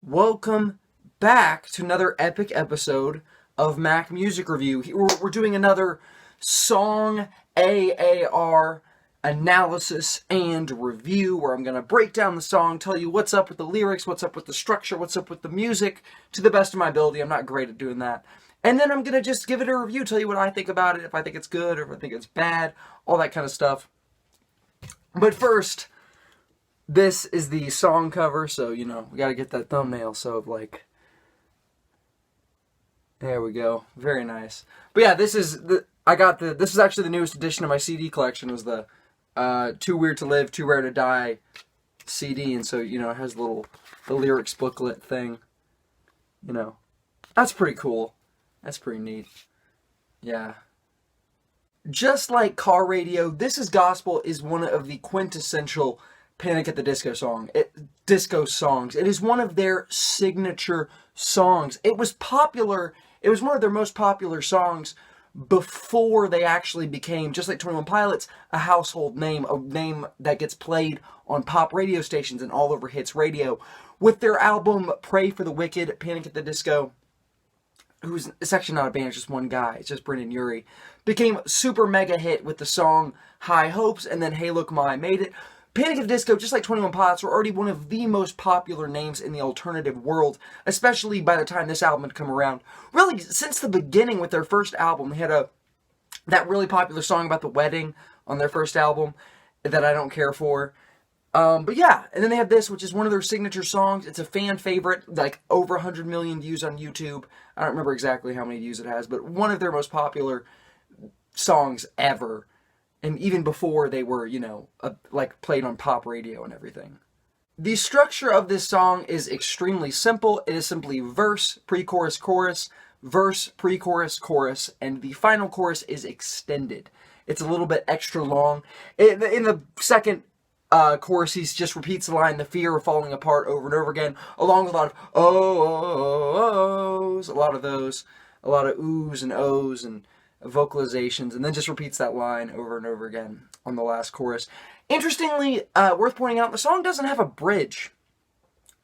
Welcome back to another epic episode of Mac Music Review. We're doing another Song AAR analysis and review where I'm going to break down the song, tell you what's up with the lyrics, what's up with the structure, what's up with the music, to the best of my ability. I'm not great at doing that. And then I'm going to just give it a review, tell you what I think about it, if I think it's good or if I think it's bad, all that kind of stuff. But first, this is the song cover, so, we gotta get that thumbnail, so, there we go. Very nice. But yeah, this is actually the newest addition to my CD collection, was the Too Weird to Live, Too Rare to Die CD, and so, it has the lyrics booklet thing. That's pretty cool. That's pretty neat. Yeah. Just like Car Radio, This Is Gospel is one of the quintessential Panic at the Disco songs. It is one of their signature songs. It was popular. It was one of their most popular songs before they actually became, just like 21 Pilots, a household name, a name that gets played on pop radio stations and all over hits radio. With their album Pray for the Wicked, Panic at the Disco, it's actually not a band, it's just one guy, it's just Brendan Urie, became super mega hit with the song High Hopes, and then Hey Look Ma, I Made It. Panic at the Disco, just like 21 Pilots, were already one of the most popular names in the alternative world, especially by the time this album had come around. Really, since the beginning with their first album, they had that really popular song about the wedding on their first album that I don't care for. But yeah, and then they have this, which is one of their signature songs. It's a fan favorite, like over 100 million views on YouTube. I don't remember exactly how many views it has, but one of their most popular songs ever. And even before they were, played on pop radio and everything. The structure of this song is extremely simple. It is simply verse, pre-chorus, chorus, verse, pre-chorus, chorus, and the final chorus is extended. It's a little bit extra long. In the second chorus, he just repeats the line, the fear of falling apart, over and over again, along with a lot of ohs, a lot of those, a lot of oohs and ohs and vocalizations, and then just repeats that line over and over again on the last chorus. Interestingly, worth pointing out, the song doesn't have a bridge.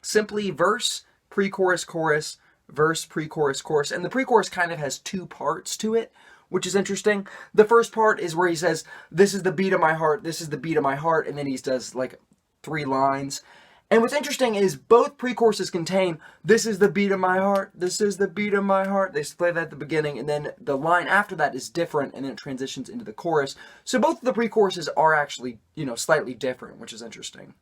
Simply verse, pre-chorus, chorus, verse, pre-chorus, chorus, and the pre-chorus kind of has two parts to it, which is interesting. The first part is where he says, "This is the beat of my heart, this is the beat of my heart," and then he does like 3 lines. And what's interesting is both pre-choruses contain, "This is the beat of my heart, this is the beat of my heart." They play that at the beginning, and then the line after that is different, and then it transitions into the chorus. So both of the pre-choruses are actually, slightly different, which is interesting.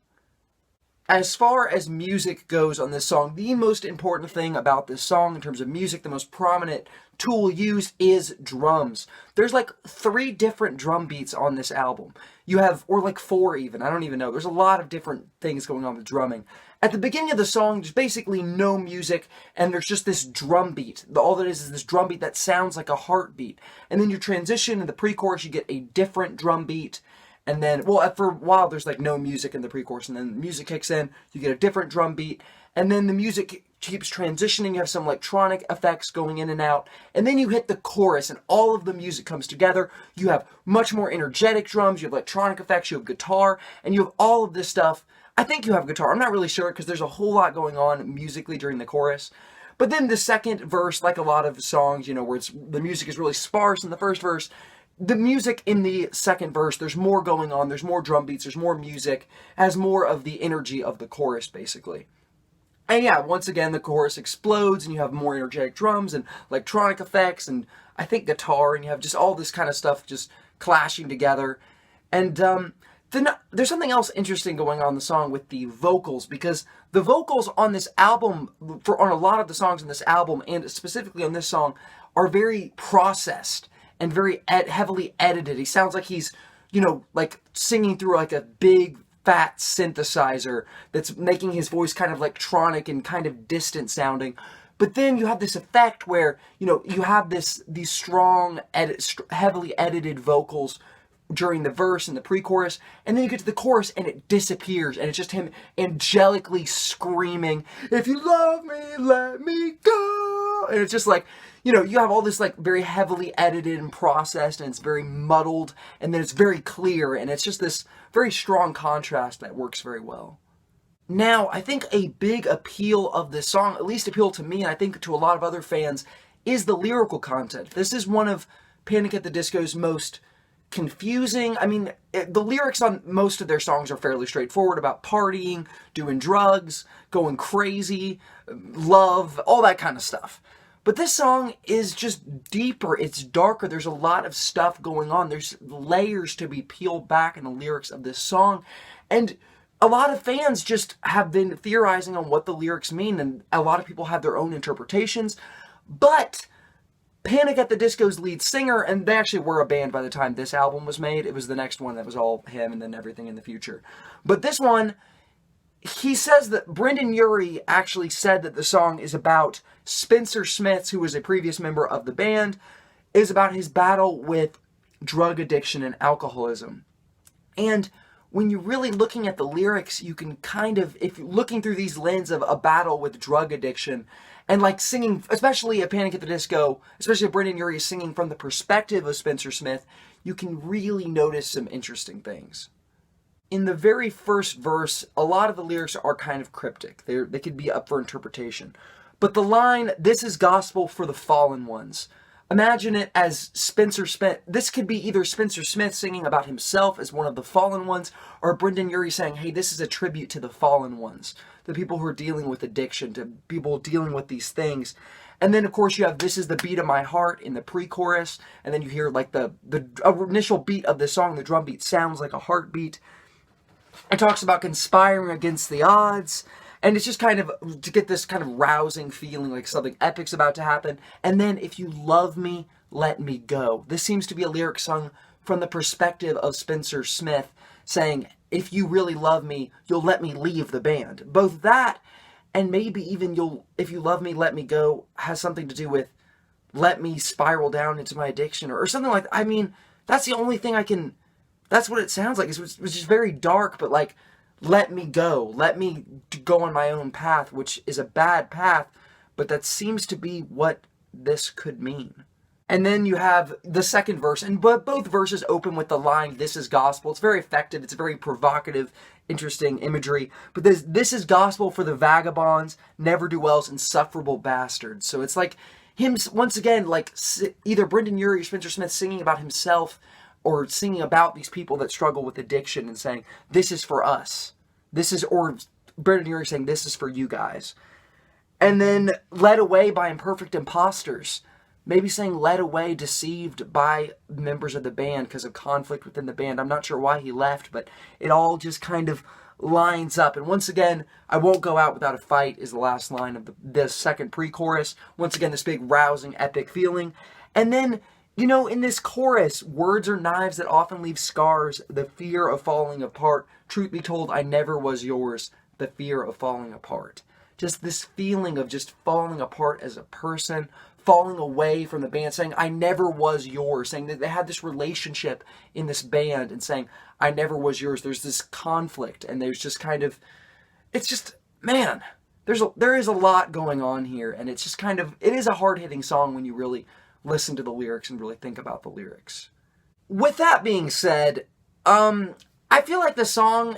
As far as music goes on this song, the most important thing about this song in terms of music, the most prominent tool used is drums. There's 3 different drum beats on this album. You have, or 4 even, I don't even know. There's a lot of different things going on with drumming. At the beginning of the song, there's basically no music, and there's just this drum beat. All that is this drum beat that sounds like a heartbeat. And then you transition in the pre-chorus, you get a different drum beat. And then, for a while, there's no music in the pre-chorus, and then the music kicks in, you get a different drum beat, and then the music keeps transitioning, you have some electronic effects going in and out, and then you hit the chorus, and all of the music comes together. You have much more energetic drums, you have electronic effects, you have guitar, and you have all of this stuff. I think you have guitar, I'm not really sure, because there's a whole lot going on musically during the chorus. But then the second verse, like a lot of songs, where the music is really sparse in the first verse, the music in the second verse, there's more going on, there's more drum beats, there's more music, has more of the energy of the chorus, basically. And yeah, once again, the chorus explodes, and you have more energetic drums, and electronic effects, and I think guitar, and you have just all this kind of stuff just clashing together. And then there's something else interesting going on in the song with the vocals, because the vocals on this album, on a lot of the songs in this album, and specifically on this song, are very processed and very heavily edited. He sounds like he's, singing through a big fat synthesizer that's making his voice kind of electronic and kind of distant sounding. But then you have this effect where, you have these strong, heavily edited vocals during the verse and the pre-chorus, and then you get to the chorus and it disappears, and it's just him angelically screaming, "If you love me, let me go." And it's just you have all this very heavily edited and processed, and it's very muddled, and then it's very clear, and it's just this very strong contrast that works very well. Now, I think a big appeal of this song, at least appeal to me, and I think to a lot of other fans, is the lyrical content. This is one of Panic at the Disco's most confusing. I mean, the lyrics on most of their songs are fairly straightforward about partying, doing drugs, going crazy, love, all that kind of stuff. But this song is just deeper, it's darker, there's a lot of stuff going on, there's layers to be peeled back in the lyrics of this song, and a lot of fans just have been theorizing on what the lyrics mean, and a lot of people have their own interpretations, but Panic at the Disco's lead singer, and they actually were a band by the time this album was made, it was the next one that was all him and then everything in the future, but this one, he says that Brendan Urie actually said that the song is about Spencer Smith, who was a previous member of the band, is about his battle with drug addiction and alcoholism. And when you're really looking at the lyrics, you can kind of, if you're looking through these lens of a battle with drug addiction, and like singing, especially at Panic at the Disco, especially if Brendan Urie is singing from the perspective of Spencer Smith, you can really notice some interesting things. In the very first verse, a lot of the lyrics are kind of cryptic. They could be up for interpretation. But the line, "This is gospel for the fallen ones." Imagine it as Spencer Smith. This could be either Spencer Smith singing about himself as one of the fallen ones, or Brendan Urie saying, hey, this is a tribute to the fallen ones, the people who are dealing with addiction, to people dealing with these things. And then, of course, you have "This is the beat of my heart" in the pre-chorus, and then you hear like the initial beat of the song, the drum beat sounds like a heartbeat. It talks about conspiring against the odds, and it's just kind of to get this kind of rousing feeling like something epic's about to happen. And then, "If you love me, let me go." This seems to be a lyric sung from the perspective of Spencer Smith, saying, if you really love me, you'll let me leave the band. Both that and maybe even "If you love me, let me go" has something to do with let me spiral down into my addiction or something like that. I mean, that's the only thing that's what it sounds like. It's just very dark, but like, let me go. Let me go on my own path, which is a bad path, but that seems to be what this could mean. And then you have the second verse, and both verses open with the line, "This is gospel." It's very effective. It's very provocative, interesting imagery. But this is gospel for the vagabonds, ne'er-do-wells, insufferable bastards. So it's like him, once again, like either Brendan Urie or Spencer Smith singing about himself, or singing about these people that struggle with addiction and saying, this is for us. Or Brendan Urie saying, this is for you guys. And then "Led away by imperfect imposters." Maybe saying led away, deceived by members of the band because of conflict within the band. I'm not sure why he left, but it all just kind of lines up. And once again, "I won't go out without a fight" is the last line of the second pre-chorus. Once again, this big rousing, epic feeling. And then, in this chorus, "Words are knives that often leave scars, the fear of falling apart. Truth be told, I never was yours, the fear of falling apart." Just this feeling of just falling apart as a person, falling away from the band, saying, I never was yours, saying that they had this relationship in this band and saying, I never was yours. There's this conflict, and there's just kind of, it's just, man, there is a lot going on here, and it's just kind of, it is a hard-hitting song when you really listen to the lyrics and really think about the lyrics. With that being said, I feel like the song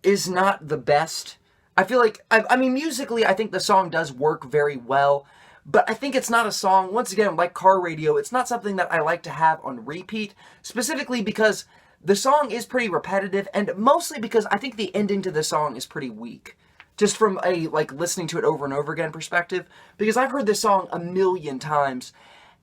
is not the best. I feel like, I mean, musically, I think the song does work very well, but I think it's not a song, once again, like car radio, it's not something that I like to have on repeat, specifically because the song is pretty repetitive, and mostly because I think the ending to the song is pretty weak. Just from a, like, listening to it over and over again perspective, because I've heard this song a million times,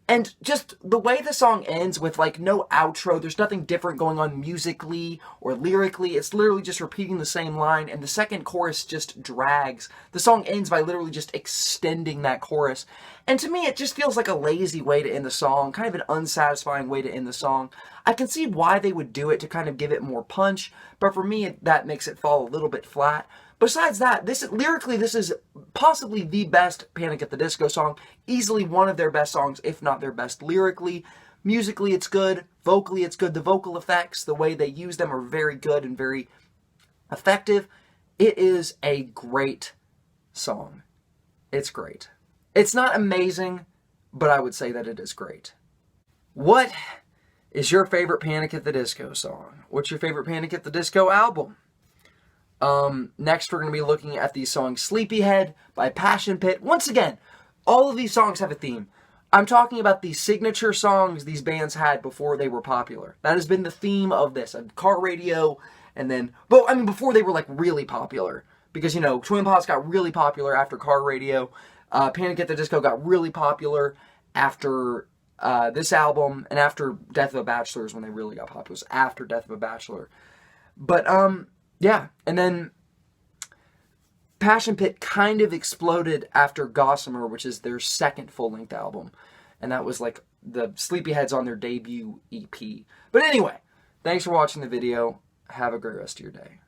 and just the way the song ends with, like, no outro, there's nothing different going on musically or lyrically, it's literally just repeating the same line, and the second chorus just drags. The song ends by literally just extending that chorus, and to me it just feels like a lazy way to end the song, kind of an unsatisfying way to end the song. I can see why they would do it to kind of give it more punch, but for me that makes it fall a little bit flat. Besides that, this is possibly the best Panic at the Disco song, easily one of their best songs, if not their best lyrically. Musically, it's good. Vocally, it's good. The vocal effects, the way they use them are very good and very effective. It is a great song. It's great. It's not amazing, but I would say that it is great. What is your favorite Panic at the Disco song? What's your favorite Panic at the Disco album? Next, we're going to be looking at the song Sleepyhead by Passion Pit. Once again, all of these songs have a theme. I'm talking about the signature songs these bands had before they were popular. That has been the theme of this. Car Radio, and then, but I mean, before they were like really popular. Because, you know, Twin Pods got really popular after Car Radio. Panic at the Disco got really popular after this album, and after Death of a Bachelor is when they really got popular. It was after Death of a Bachelor. But, yeah, and then Passion Pit kind of exploded after Gossamer, which is their second full-length album. And that was like the Sleepyheads on their debut EP. But anyway, thanks for watching the video. Have a great rest of your day.